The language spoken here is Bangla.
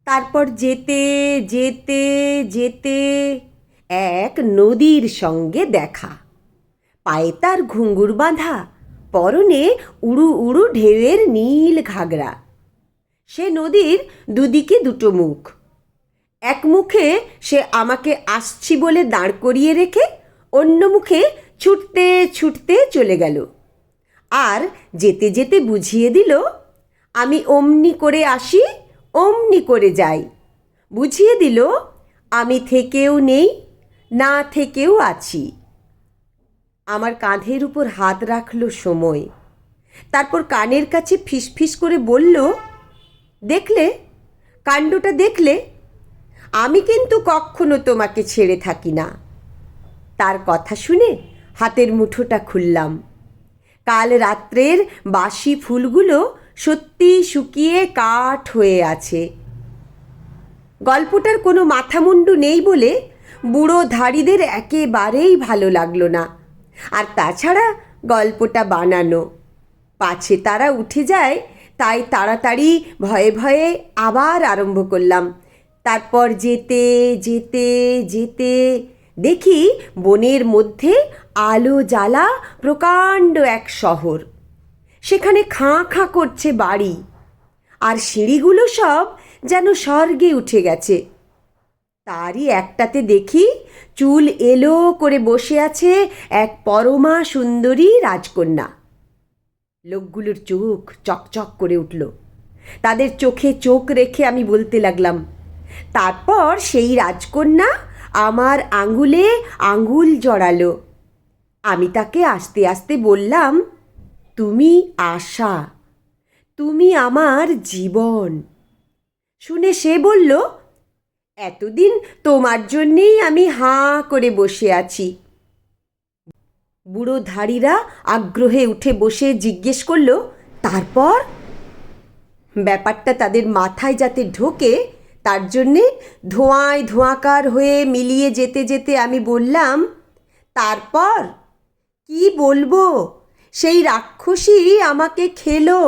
তারপর যেতে যেতে যেতে এক নদীর সঙ্গে দেখা। পায়ে তার ঘুঙুর বাঁধা, পরনে উড়ু উড়ু ঢেউয়ের নীল ঘাগরা। সে নদীর দুদিকে দুটো মুখ। এক মুখে সে আমাকে আসছি বলে দাঁড় করিয়ে রেখে অন্য মুখে ছুটতে ছুটতে চলে গেল। আর যেতে যেতে বুঝিয়ে দিল, আমি অমনি করে আসি, অমনি করে যাই। বুঝিয়ে দিল, আমি থেকেও নেই, না থেকেও আছি। আমার কাঁধের উপর হাত রাখল সময়। তারপর কানের কাছে ফিসফিস করে বলল, দেখলে, কাণ্ডটা দেখলে? আমি কিন্তু কখনো তোমাকে ছেড়ে থাকি না। তার কথা শুনে হাতের মুঠোটা খুললাম। কাল রাত্রের বাসি ফুলগুলো সত্যি শুকিয়ে কাঠ হয়ে আছে। গল্পটার কোনো মাথামুন্ডু নেই বলে বুড়ো ধাড়িদের একেবারেই ভালো লাগলো না। আর তাছাড়া গল্পটা বানানো, পাছে তারা উঠে যায়, তাই তাড়াতাড়ি ভয়ে ভয়ে আবার আরম্ভ করলাম। তারপর যেতে যেতে যেতে দেখি বনের মধ্যে আলো জ্বালা প্রকাণ্ড এক শহর। সেখানে খাঁ খাঁ করছে বাড়ি, আর সিঁড়িগুলো সব যেন স্বর্গে উঠে গেছে। তারই একটাতে দেখি চুল এলো করে বসে আছে এক পরমা সুন্দরী রাজকন্যা। লোকগুলোর চোখ চকচক করে উঠল। তাদের চোখে চোখ রেখে আমি বলতে লাগলাম। তারপর সেই রাজকন্যা আমার আঙুলে আঙুল জড়ালো। আমি তাকে আস্তে আস্তে বললাম, তুমি আশা, তুমি আমার জীবন। শুনে সে বলল, এতদিন তোমার জন্যেই আমি হাঁ করে বসে আছি। বুড়ো ধাড়িরা আগ্রহে উঠে বসে জিজ্ঞেস করল, তারপর? ব্যাপারটা তাদের মাথায় যাতে ঢোকে তার জন্যে ধোঁয়ায় ধোঁয়াকার হয়ে মিলিয়ে যেতে যেতে আমি বললাম, তারপর কি বলবো, সেই রাক্ষসী আমাকে খেলো।